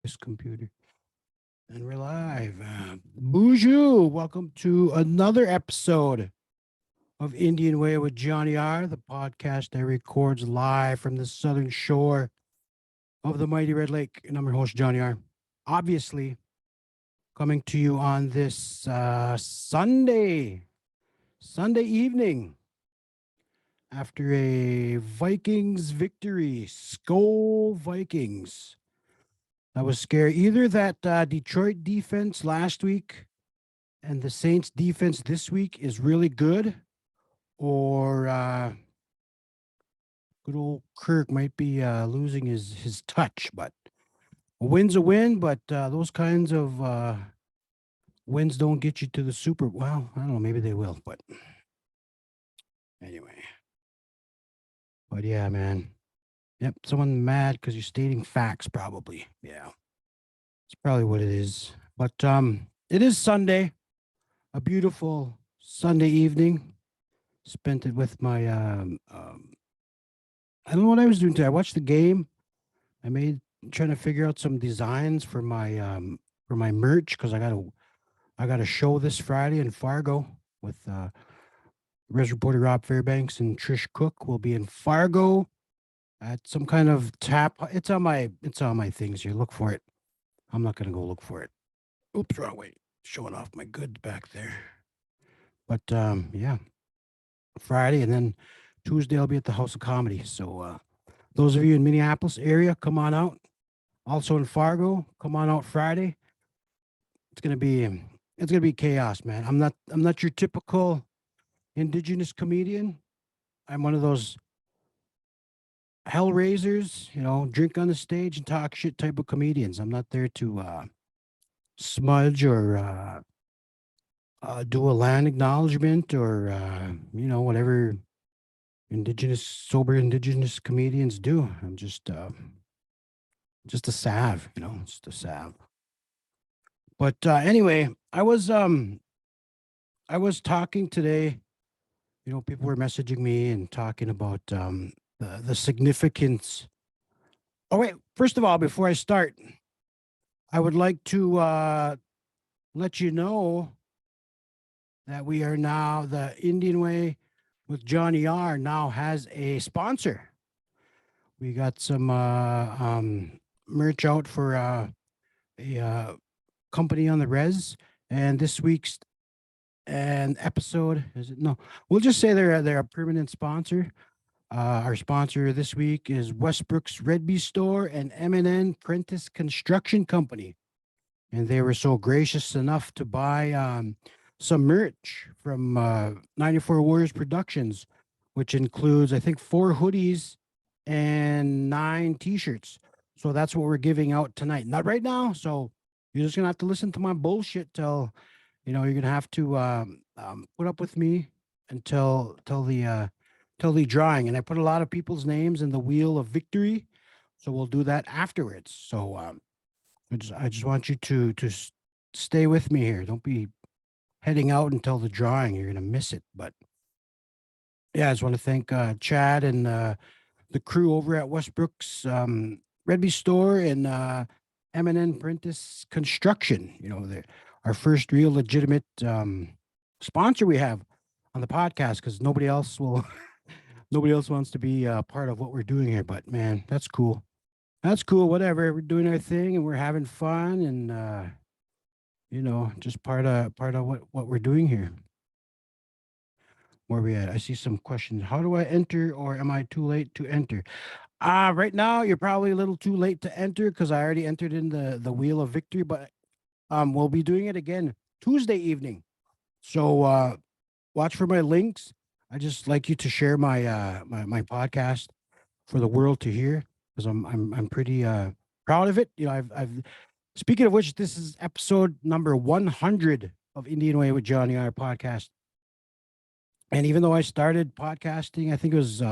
this computer. And we're live. Bonjour. Welcome to another episode of Indian Way with Johnny R, the podcast that records live from the southern shore of the mighty Red Lake. And I'm your host, Johnny R. Obviously, coming to you on this Sunday evening after a Vikings victory. Skol Vikings. That was scary. Either that Detroit defense last week and the Saints defense this week is really good, or good old Kirk might be losing his touch. But a win's a win, but those kinds of wins don't get you to the Super. Well, I don't know. Maybe they will. But anyway. But yeah, man. Yep. Someone mad because you're stating facts, probably. Yeah. It's probably what it is. But it is Sunday, a beautiful Sunday evening. Spent it with my I don't know what I was doing today. I watched the game. Trying to figure out some designs for my merch because I got a show this Friday in Fargo with Res reporter Rob Fairbanks and Trish Cook will be in Fargo at some kind of tap. It's on my things here. Look for it. I'm not gonna go look for it. Oops, wrong way. Showing off my goods back there. But yeah, Friday and then Tuesday I'll be at the House of Comedy. So those of you in Minneapolis area, come on out. Also in Fargo, come on out Friday. It's gonna be chaos, man. I'm not your typical indigenous comedian. I'm one of those hell raisers, drink on the stage and talk shit type of comedians. I'm not there to smudge or do a land acknowledgement or whatever sober indigenous comedians do. I'm just a salve, just a salve. But anyway, I was talking today. People were messaging me and talking about the significance. Oh wait, first of all, before I start, I would like to let you know that we are now the Indian Way with Johnny R now has a sponsor. We got some merch out for a company on the res, and this week's episode is it? No, we'll just say they're a permanent sponsor. Our sponsor this week is Westbrook's Redby Store and M&N Prentice Construction Company, and they were so gracious enough to buy some merch from 94 Warriors Productions, which includes, I think, 4 hoodies and 9 t-shirts. So that's what we're giving out tonight. Not right now. So you're just going to have to listen to my bullshit till, you're going to have to put up with me until the drawing. And I put a lot of people's names in the wheel of victory. So we'll do that afterwards. So I just want you to stay with me here. Don't be heading out until the drawing. You're gonna miss it. But yeah, I just want to thank Chad and the crew over at Westbrook's Redby Store and M&N Prentice Construction. Our first real legitimate sponsor we have on the podcast, because nobody else wants to be part of what we're doing here. But man, that's cool. That's cool. Whatever. We're doing our thing and we're having fun and just part of what we're doing here. Where we at? I see some questions. How do I enter, or am I too late to enter? Right now you're probably a little too late to enter because I already entered in the wheel of victory, but we'll be doing it again Tuesday evening. So watch for my links. I just like you to share my my podcast for the world to hear, because I'm pretty proud of it. I've speaking of which, this is episode number 100 of Indian Way with Johnny R podcast. And even though I started podcasting, I think it was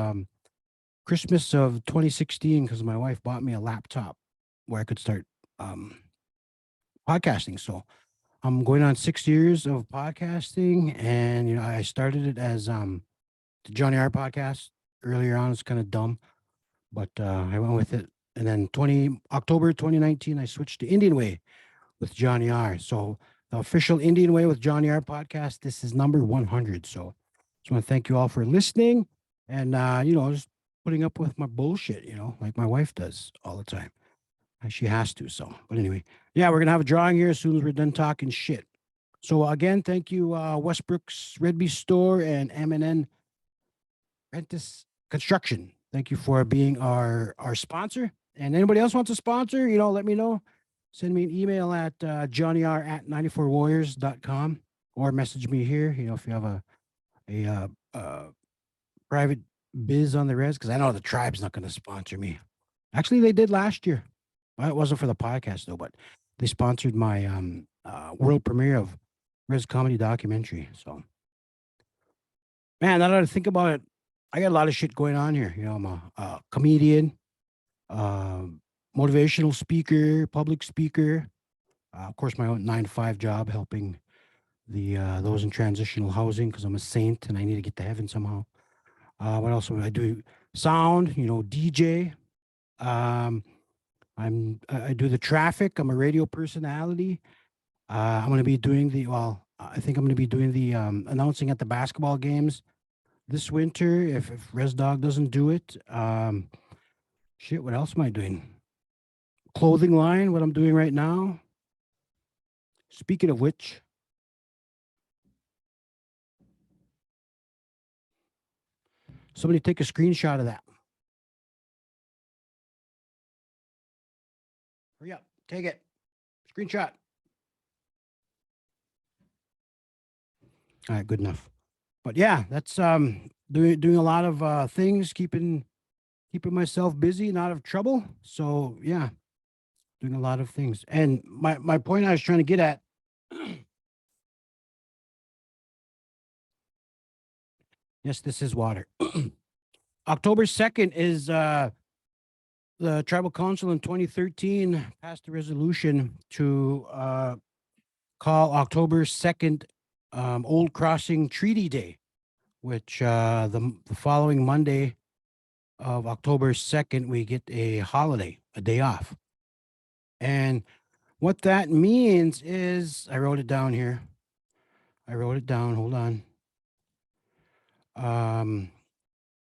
Christmas of 2016, because my wife bought me a laptop where I could start podcasting. So I'm going on 6 years of podcasting, and I started it as the Johnny R podcast earlier on. It's kind of dumb, but I went with it And then October 2019, I switched to Indian Way with Johnny R. So the official Indian Way with Johnny R podcast, this is number 100. So just want to thank you all for listening and, just putting up with my bullshit, like my wife does all the time. And she has to. So, but anyway, yeah, we're going to have a drawing here as soon as we're done talking shit. So again, thank you, Westbrook's Redby Store and M&N Rentis Construction. Thank you for being our sponsor. And anybody else wants a sponsor, let me know. Send me an email at johnnyr@94warriors.com or message me here, if you have a private biz on the res, because I know the tribe's not going to sponsor me. Actually, they did last year. Well, it wasn't for the podcast, though, but they sponsored my world premiere of Res Comedy documentary. So, man, now that I think about it, I got a lot of shit going on here. I'm a comedian, motivational speaker, public speaker. Of course, my own 9 to 5 job helping the those in transitional housing because I'm a saint and I need to get to heaven somehow. What else do I do? Sound, DJ. I do the traffic. I'm a radio personality. I'm going to be doing I think I'm going to be doing the announcing at the basketball games this winter if Res Dog doesn't do it. Shit, what else am I doing? Clothing line, what I'm doing right now. Speaking of which, somebody take a screenshot of that. Hurry up, take it. Screenshot. All right, good enough. But yeah, that's doing a lot of things, keeping myself busy and out of trouble. So yeah, doing a lot of things. And my point I was trying to get at. Yes, this is water. October 2nd is the tribal council in 2013 passed a resolution to call October 2nd Old Crossing Treaty Day, which the following Monday of October 2nd, we get a holiday, a day off. And what that means is, I wrote it down here. Hold on.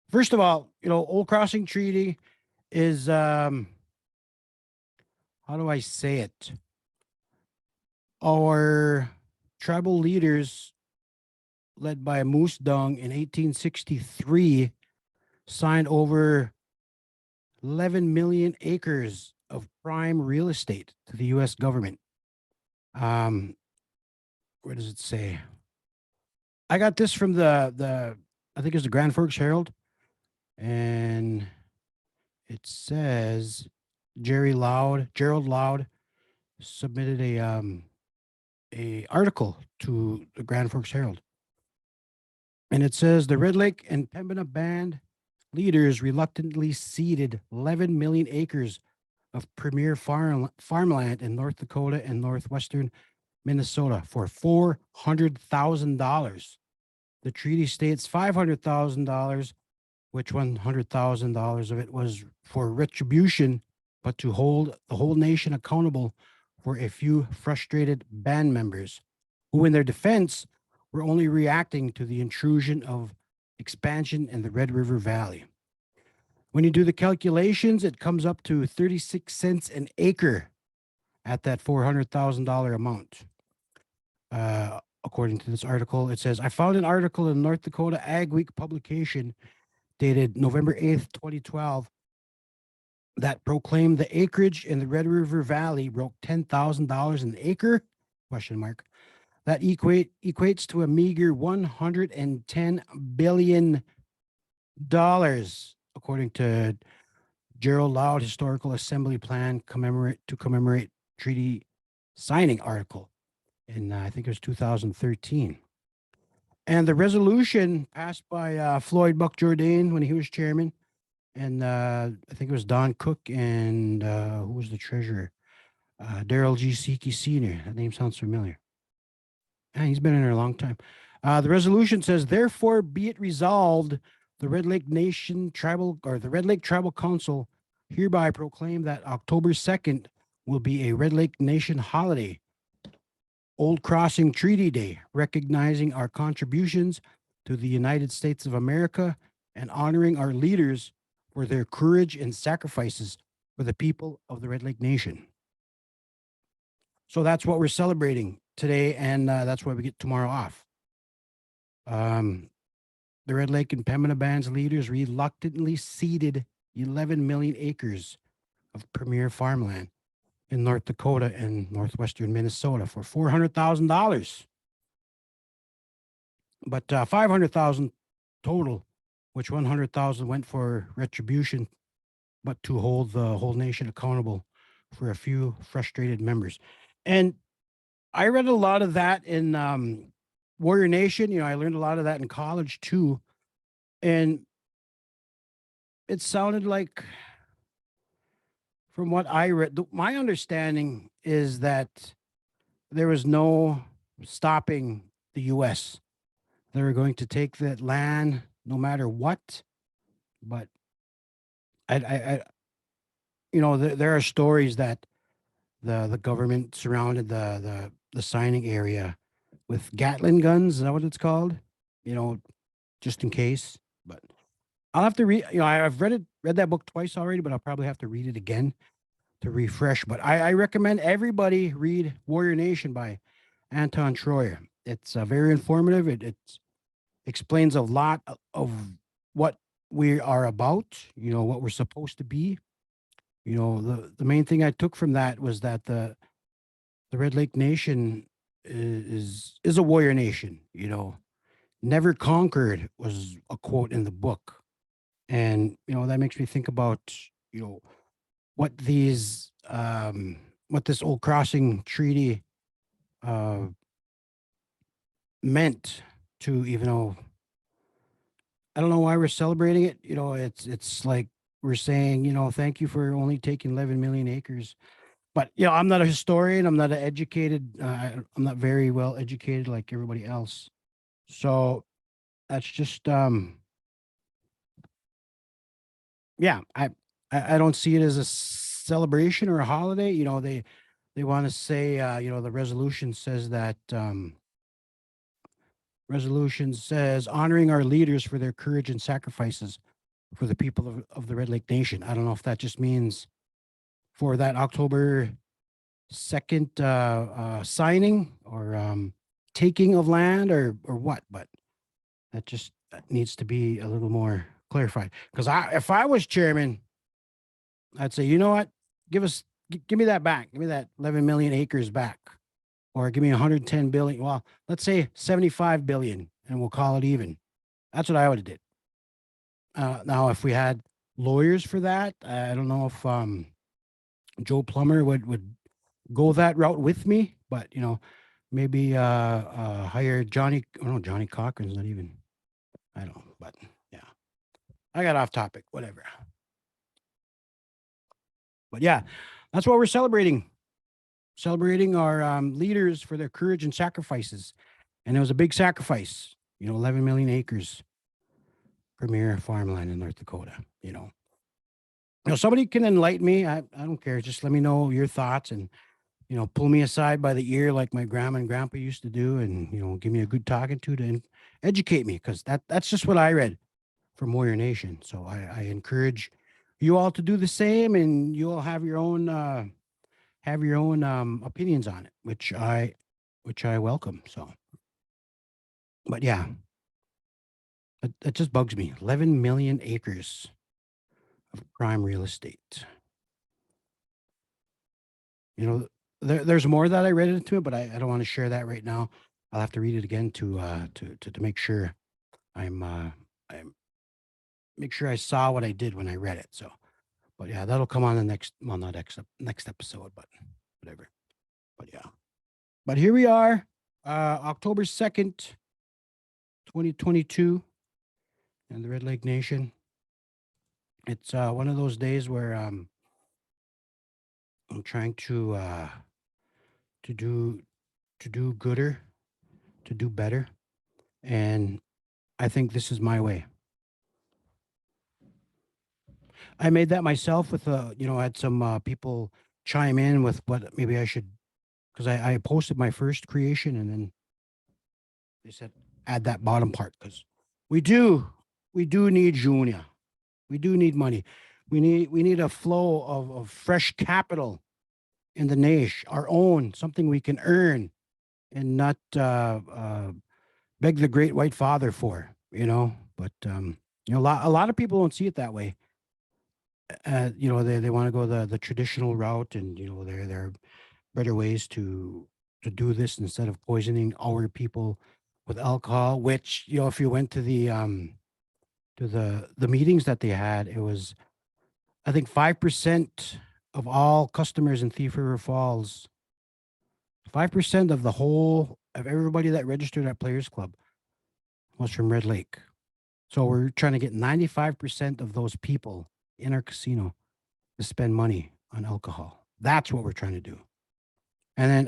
First of all, Old Crossing Treaty is, how do I say it? Our tribal leaders, led by Moose Dung in 1863, signed over 11 million acres of prime real estate to the U.S. government. Where does it say? I got this from the I think it's the Grand Forks Herald, and it says Gerald Loud submitted a article to the Grand Forks Herald, and it says the Red Lake and Pembina Band leaders reluctantly ceded 11 million acres of premier farmland in North Dakota and northwestern Minnesota for $400,000. The treaty states $500,000, which $100,000 of it was for retribution, but to hold the whole nation accountable for a few frustrated band members who, in their defense, were only reacting to the intrusion of expansion in the Red River Valley. When you do the calculations, it comes up to 36 cents an acre at that $400,000 amount. According to this article, it says, I found an article in North Dakota Ag Week publication dated November 8th, 2012, that proclaimed the acreage in the Red River Valley broke $10,000 an acre, question mark. That equates to a meager $110 billion, according to Gerald Loud Historical Assembly Plan to commemorate treaty signing article in, I think it was 2013. And the resolution passed by Floyd Buck Jourdain when he was chairman, and I think it was Don Cook and who was the treasurer? Darrell G. Seekey Sr. That name sounds familiar. And he's been in there a long time. The resolution says, therefore, be it resolved, the Red Lake Tribal Council hereby proclaim that October 2nd will be a Red Lake Nation holiday, Old Crossing Treaty Day, recognizing our contributions to the United States of America and honoring our leaders for their courage and sacrifices for the people of the Red Lake Nation. So that's what we're celebrating today, and that's why we get tomorrow off. The Red Lake and Pembina Band's leaders reluctantly ceded 11 million acres of premier farmland in North Dakota and northwestern Minnesota for $400,000, but 500,000 total, which 100,000 went for retribution, but to hold the whole nation accountable for a few frustrated members. And I read a lot of that in Warrior Nation. You know, I learned a lot of that in college too. And it sounded like, from what I read, my understanding is that there was no stopping the U.S. They were going to take that land no matter what. But I you know, there are stories that the government surrounded the signing area with Gatling guns. Is that what it's called? You know, just in case. But I'll have to read. You know, I've read that book twice already, but I'll probably have to read it again to refresh. But I recommend everybody read Warrior Nation by Anton. It's very informative. It explains a lot of what we are about. You know, what we're supposed to be. You know, the main thing I took from that was that the Red Lake Nation is a warrior nation. You know, never conquered was a quote in the book, and you know that makes me think about, you know, what what this old crossing treaty uh meant to, even though I don't know why we're celebrating it. You know, it's like we're saying, you know, thank you for only taking 11 million acres. But you know, I'm not a historian. I'm not an educated. I'm not very well educated like everybody else. So that's just yeah. I don't see it as a celebration or a holiday. You know, they want to say, you know, the resolution says honoring our leaders for their courage and sacrifices for the people of the Red Lake Nation. I don't know if that just means for that October 2nd signing or taking of land or what, but that just needs to be a little more clarified. Because if I was chairman, I'd say, you know what, give me that back, give me that 11 million acres back, or give me 110 billion. Well, let's say 75 billion, and we'll call it even. That's what I would have did. Now, if we had lawyers for that, I don't know if Joe Plummer would go that route with me, but you know, maybe hire Johnny. Oh no, Johnny Cochran's not even. I don't know, but yeah, I got off topic. Whatever. But yeah, that's what we're celebrating. Celebrating our leaders for their courage and sacrifices, and it was a big sacrifice. You know, 11 million acres, premier farmland in North Dakota. You know, somebody can enlighten me. I don't care. Just let me know your thoughts and, you know, pull me aside by the ear like my grandma and grandpa used to do, and you know, give me a good talking to educate me, because that's just what I read from Warrior Nation. So I encourage you all to do the same, and you all have your own opinions on it, which I welcome. So, but yeah, it just bugs me. 11 million acres of prime real estate. You know, there's more that I read into it, but I don't want to share that right now. I'll have to read it again to make sure I make sure I saw what I did when I read it. So, but yeah, that'll come on the next, well, not next episode, but whatever. But yeah, but here we are, October 2nd, 2022, in the Red Lake Nation. It's one of those days where I'm trying to do to do gooder, to do better, and I think this is my way. I made that myself with I had some people chime in with what maybe I should, because I posted my first creation and then they said add that bottom part because we do we do need Junior. We do need money. We need a flow of fresh capital in the niche, our own, something we can earn and not beg the great white father for, But a lot of people don't see it that way. They want to go the traditional route, and there are better ways to do this instead of poisoning our people with alcohol. Which if you went to the meetings that they had, it was I think 5% of all customers in Thief River Falls, 5% of the whole of everybody that registered at Players Club was from Red Lake. So we're trying to get 95% of those people in our casino to spend money on alcohol. That's what we're trying to do. And then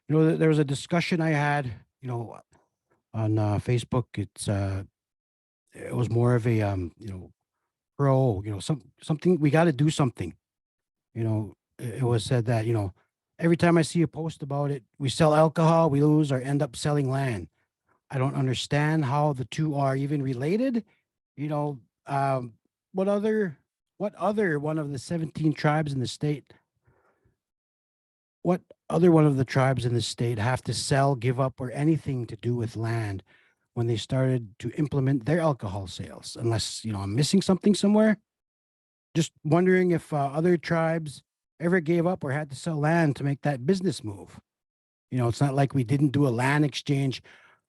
there was a discussion I had, on Facebook. It was more of a, pro, something, we got to do something. It was said that, every time I see a post about it, we sell alcohol, we lose or end up selling land. I don't understand how the two are even related. You know, um, what other one of the 17 tribes in the state, what other one of the tribes in the state have to sell, give up, or anything to do with land when they started to implement their alcohol sales? Unless, I'm missing something somewhere. Just wondering if other tribes ever gave up or had to sell land to make that business move. It's not like we didn't do a land exchange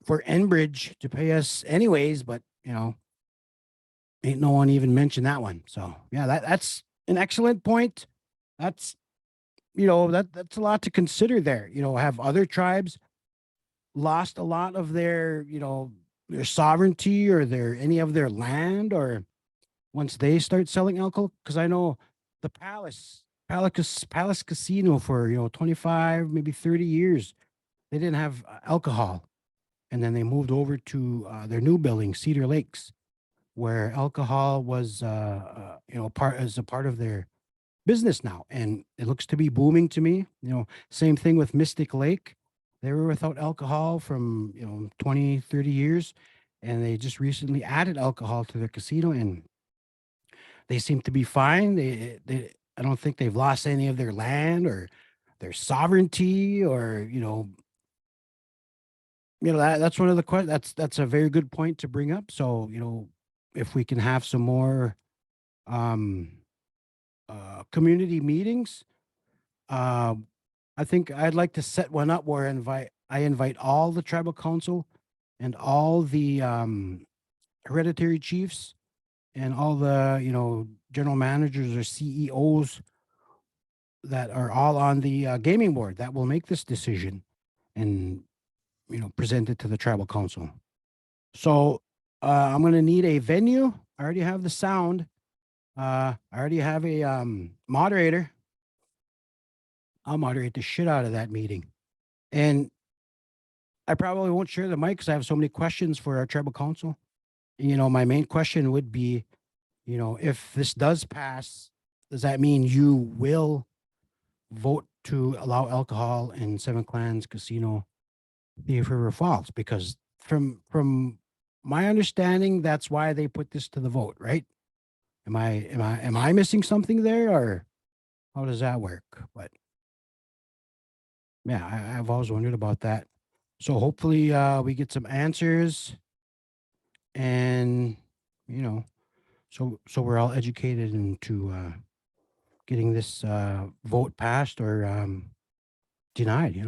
for Enbridge to pay us anyways, but ain't no one even mentioned that one. So yeah, that's an excellent point. That's that's a lot to consider there. Have other tribes lost a lot of their sovereignty or their any of their land, or once they start selling alcohol? Because I know the Palace Casino for 25, maybe 30 years, they didn't have alcohol, and then they moved over to their new building, Cedar Lakes, where alcohol was part of their business now, and it looks to be booming to me. Same thing with Mystic Lake. They were without alcohol from 20, 30 years, and they just recently added alcohol to their casino, and they seem to be fine. They I don't think they've lost any of their land or their sovereignty, or that's one of the questions. That's a very good point to bring up. So if we can have some more um community meetings, um I think I'd like to set one up where I invite all the tribal council and all the hereditary chiefs and all the general managers or CEOs that are all on the gaming board that will make this decision, and present it to the tribal council. So I'm going to need a venue. I already have the sound. I already have a moderator. I'll moderate the shit out of that meeting. And I probably won't share the mic because I have so many questions for our tribal council. My main question would be, if this does pass, does that mean you will vote to allow alcohol in Seven Clans Casino, Thief River Falls? Because from my understanding, that's why they put this to the vote, right? Am I missing something there, or how does that work? But yeah, I've always wondered about that. So hopefully we get some answers, and you know, so we're all educated into getting this vote passed or denied.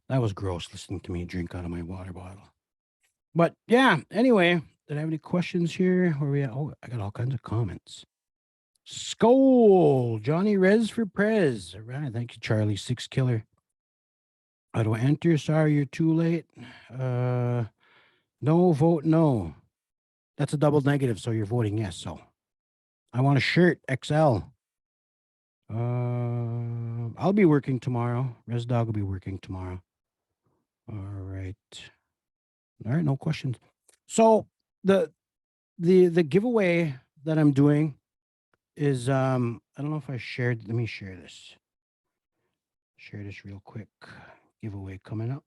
That was gross listening to me drink out of my water bottle. But yeah, anyway, did I have any questions here? Where we at? Oh, I got all kinds of comments. Skull, Johnny Rez for Prez. All right, thank you, Charlie Six Killer. How do I enter? Sorry, you're too late. Uh, no, vote no. That's a double negative, so you're voting yes. So I want a shirt XL. I'll be working tomorrow. Res Dog will be working tomorrow. All right. All right, no questions. So the the giveaway that I'm doing is I don't know if I shared. Let me share this. Share this real quick. Giveaway coming up.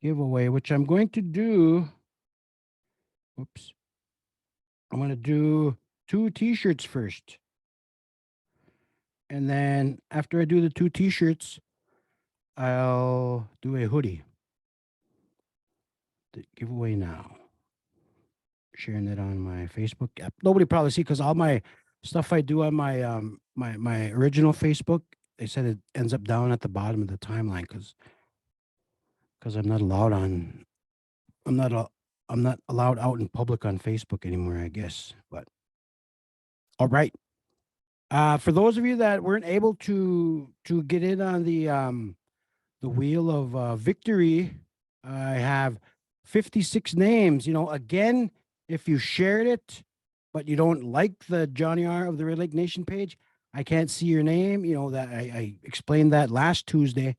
Giveaway, which I'm going to do. Whoops. I'm going to do 2 t-shirts first. And then after I do the 2 t-shirts, I'll do a hoodie. The giveaway now. Sharing it on my Facebook app. Nobody probably see because all my stuff I do on my my original Facebook, they said it ends up down at the bottom of the timeline because I'm not allowed on I'm not a, I'm not allowed out in public on Facebook anymore, I guess. But all right. For those of you that weren't able to get in on the wheel of victory, I have 56 names. You know, again, if you shared it, but you don't like the Johnny R of the Red Lake Nation page, I can't see your name. You know, that I explained that last Tuesday.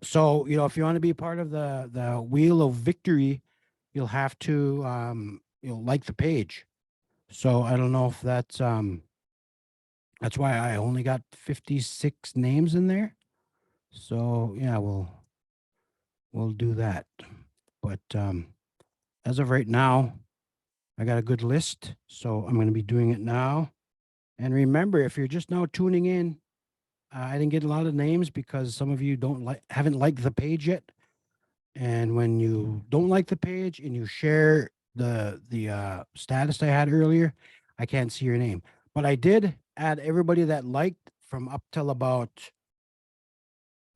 So, you know, if you want to be part of the wheel of victory, you'll have to like the page. So I don't know if that's why I only got 56 names in there. So yeah, we'll do that. But as of right now, I got a good list, so I'm going to be doing it now. And remember, if you're just now tuning in, I didn't get a lot of names because some of you haven't liked the page yet. And when you don't like the page and you share the status I had earlier, I can't see your name. But I did add everybody that liked from up till about,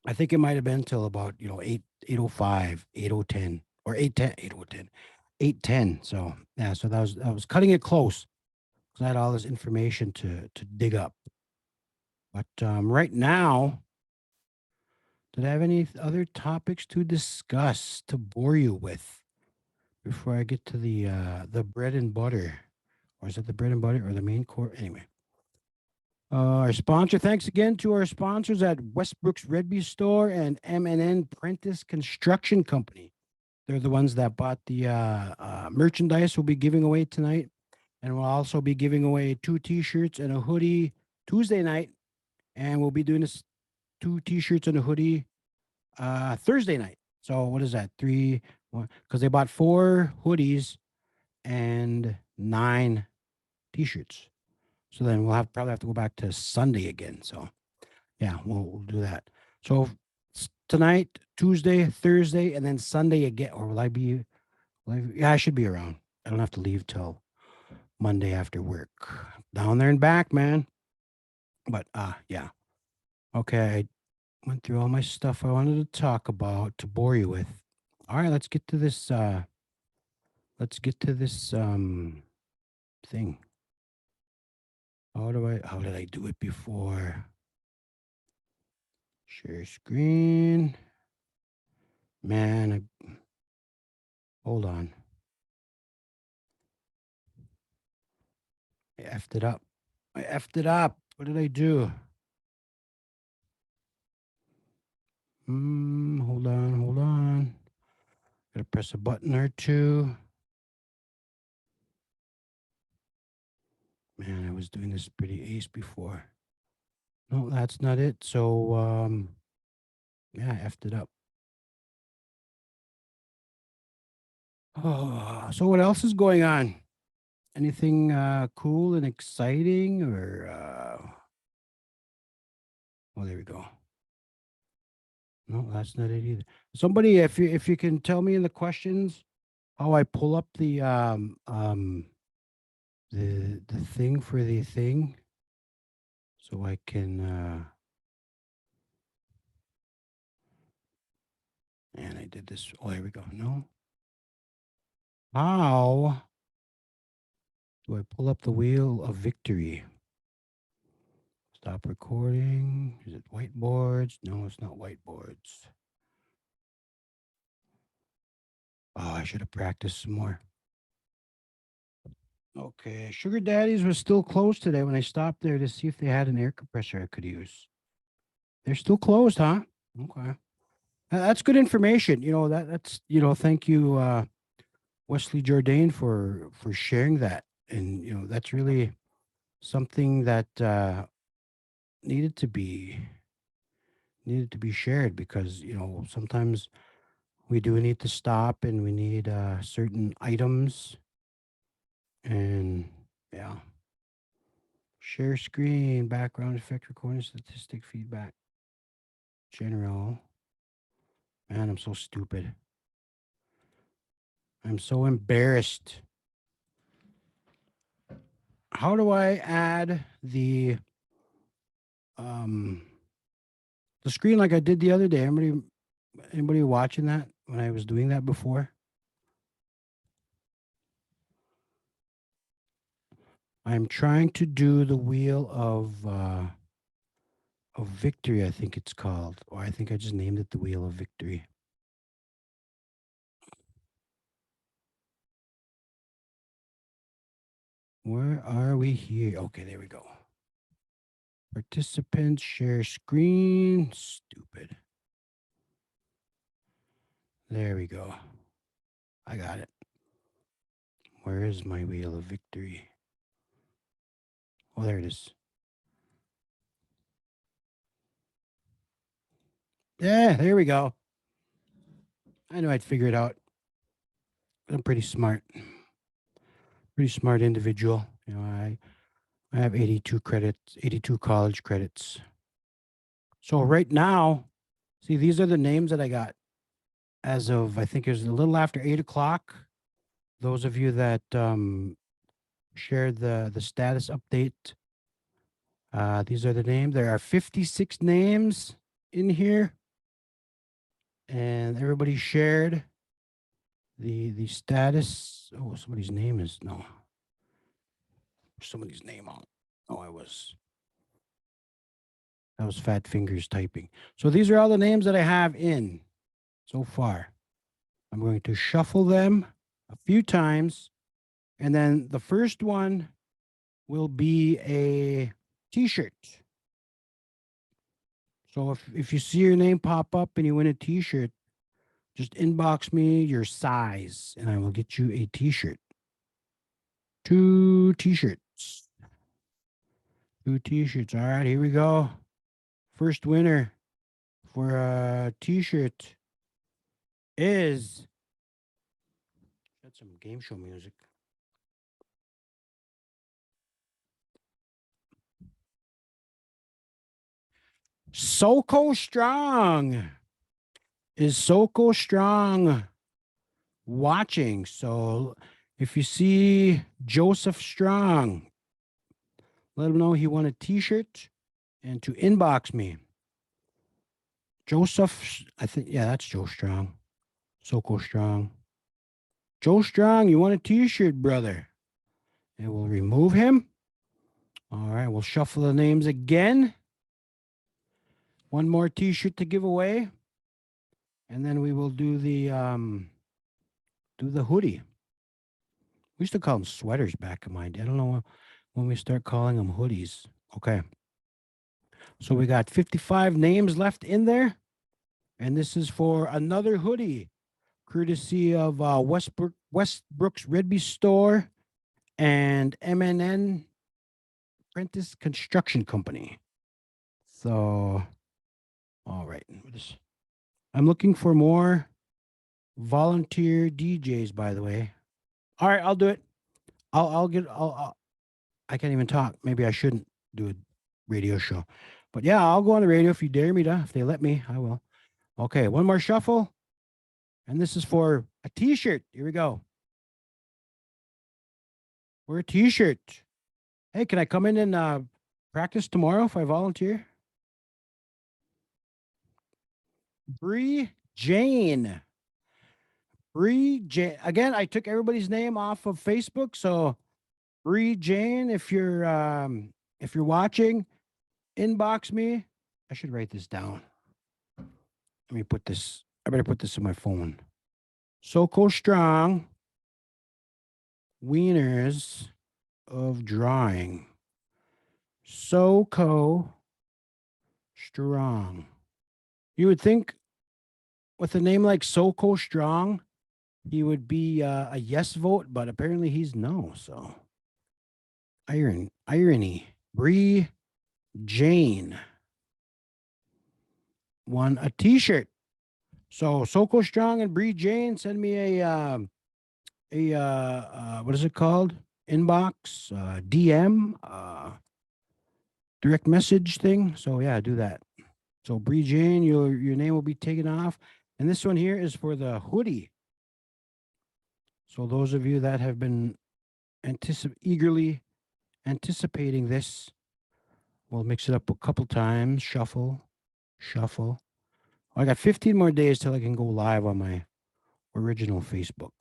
I think it might have been till about 8:05, 8:10, or 8:10, 8:10, 8:10. So yeah, so I was cutting it close because I had all this information to dig up. But right now, did I have any other topics to discuss to bore you with before I get to the bread and butter? Or is it the bread and butter or the main course? Anyway. Our sponsor, thanks again to our sponsors at Westbrook's Redby Store and M&N Prentice Construction Company. They're the ones that bought the merchandise we'll be giving away tonight. And we'll also be giving away 2 t-shirts and a hoodie Tuesday night. And we'll be doing this 2 t-shirts and a hoodie Thursday night. So what is that? 3, 1, because they bought 4 hoodies and 9 t-shirts. So then we'll probably have to go back to Sunday again. So yeah, we'll do that. So tonight, Tuesday, Thursday, and then Sunday again. Or will I be? Yeah, I should be around. I don't have to leave till Monday after work. Down there and back, man. But yeah. Okay, I went through all my stuff I wanted to talk about to bore you with. All right, let's get to this. Let's get to this thing. How did I do it before? Share screen. Man, hold on. I effed it up. I effed it up. What did I do? Hold on, hold on. Gotta press a button or two. Man, I was doing this pretty ace before. No, that's not it. So, yeah, I effed it up. Oh, so what else is going on? Anything cool and exciting or oh, there we go. No, that's not it either. Somebody, if you can tell me in the questions how I pull up the thing for the thing so I can and I did this. Oh, here we go. No. How do I pull up the wheel of victory? Stop recording. Is it whiteboards? No, it's not whiteboards. Oh, I should have practiced some more. Okay, Sugar Daddy's was still closed today when I stopped there to see if they had an air compressor I could use. They're still closed, huh? Okay. That's good information. You know, that's, thank you, Wesley Jourdain for sharing that. And that's really something that needed to be shared, because sometimes we do need to stop and we need certain items. And yeah, share screen, background effect, recording, statistic, feedback, general. Man, I'm so stupid. I'm so embarrassed. How do I add um the screen like I did the other day? Anybody watching that when I was doing that before? I'm trying to do the wheel of victory, I think it's called, or I think I just named it the wheel of victory. Where are we here? Okay, there we go. Participants, share screen. Stupid. There we go. I got it. Where is my wheel of victory? Oh, there it is. Yeah, there we go. I knew I'd figure it out. I'm pretty smart. Pretty smart individual. I have 82 credits, 82 college credits. So right now, see, these are the names that I got as of, I think it was a little after 8 o'clock. Those of you that shared the status update, these are the names. There are 56 names in here, and everybody shared the status. Oh, somebody's name is no. Somebody's name on. Oh, that was Fat Fingers typing. So these are all the names that I have in so far. I'm going to shuffle them a few times, and then the first one will be a t-shirt. So if you see your name pop up and you win a t-shirt, just inbox me your size and I will get you a t-shirt. 2 t-shirts. 2 t-shirts. All right, here we go. First winner for a t-shirt is, that's some game show music. Soko Strong. Is Soko Strong watching? So if you see Joseph Strong, let him know he won a t-shirt and to inbox me. Joseph, I think, yeah, that's Joe Strong. Soko Strong. Joe Strong, you want a t-shirt, brother? And we'll remove him. All right, we'll shuffle the names again. One more t-shirt to give away. And then we will do the hoodie. We used to call them sweaters back in my day. I don't know when we start calling them hoodies. Okay. So we got 55 names left in there. And this is for another hoodie, courtesy of Westbrook's Redby Store and MNN Prentice Construction Company. So, all right. I'm looking for more volunteer DJs, by the way. All right, I'll do it. I can't even talk. Maybe I shouldn't do a radio show. But yeah, I'll go on the radio if you dare me to. If they let me, I will. Okay, one more shuffle. And this is for a t-shirt. Here we go. For a t-shirt. Hey, can I come in and practice tomorrow if I volunteer? Bree Jane. Bree Jane. Again, I took everybody's name off of Facebook. So Bree Jane, if you're watching, inbox me. I should write this down. Let me put this. I better put this in my phone. Soko Strong. Wieners of drawing. Soko Strong. You would think with a name like Soko Strong he would be a yes vote, but apparently he's no. So irony. Bree Jane won a T-shirt. So Soko Strong and Bree Jane send me what is it called? Inbox, DM, direct message thing. So yeah, do that. So Bree Jane, your name will be taken off. And this one here is for the hoodie. So those of you that have been eagerly anticipating this, we'll mix it up a couple times. Shuffle, shuffle. I got 15 more days till I can go live on my original Facebook.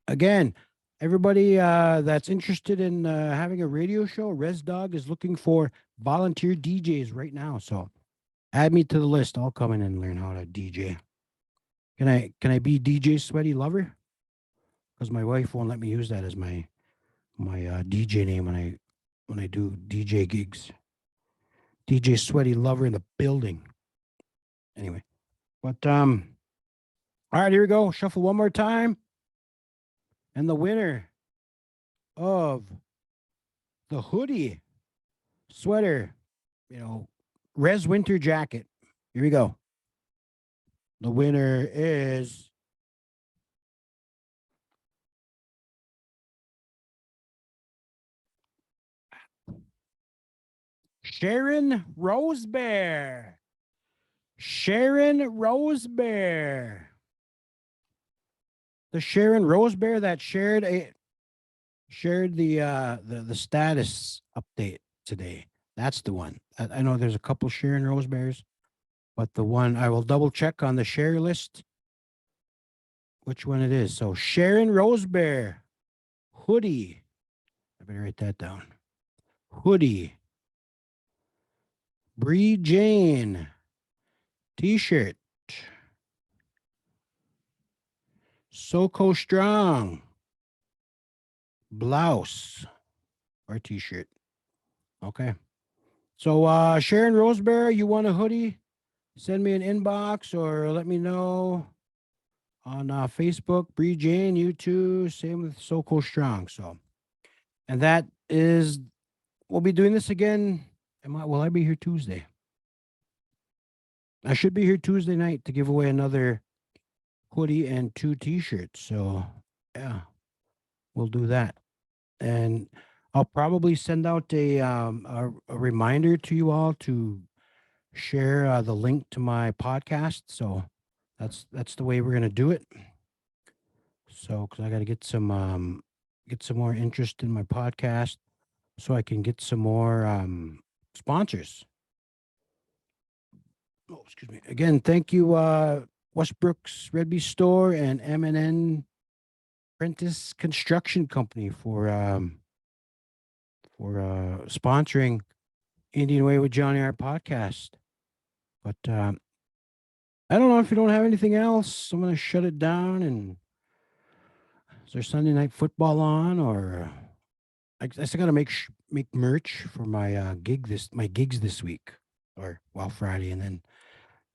Again, everybody that's interested in having a radio show, Res Dog is looking for volunteer DJs right now. So add me to the list. I'll come in and learn how to DJ. Can I be DJ Sweaty Lover? Because my wife won't let me use that as my DJ name when I do DJ gigs. DJ Sweaty Lover in the building. Anyway, but all right, here we go. Shuffle one more time, and the winner of the hoodie, sweater, res winter jacket. Here we go. The winner is Sharon Rosebear. Sharon Rosebear. The Sharon Rosebear that shared the status update today. That's the one. I know there's a couple Sharon Rosebears, but the one I will double check on the share list which one it is. So Sharon Rosebear hoodie. I better write that down. Hoodie. Bree Jane t-shirt. Soko Strong blouse or t-shirt. Okay. So Sharon Rosebear, you want a hoodie? Send me an inbox or let me know on Facebook. Bree Jane, you too. Same with Soko Strong. So, and that is, we'll be doing this again. Will I be here Tuesday? I should be here Tuesday night to give away another hoodie and 2 t-shirts. So, yeah, we'll do that. And I'll probably send out a reminder to you all to share the link to my podcast. So that's the way we're gonna do it. So because I got to get some more interest in my podcast, so I can get some more sponsors. Oh, excuse me. Again, thank you, Westbrook's Redby Store and M&N Prentice Construction Company for sponsoring Indian Way with Johnny Art podcast. But I don't know if you don't have anything else. I'm gonna shut it down. And is there Sunday night football on, or I still gotta make merch for my gigs this week, or Friday, and then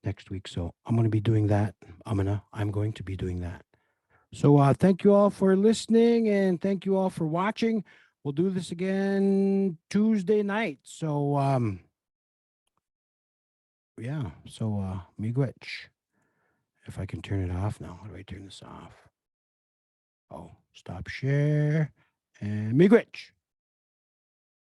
next week. So I'm gonna be doing that. I'm going to be doing that. So thank you all for listening, and thank you all for watching. We'll do this again Tuesday night. So yeah. So miigwech. If I can turn it off now. How do I turn this off? Oh, stop share and miigwech.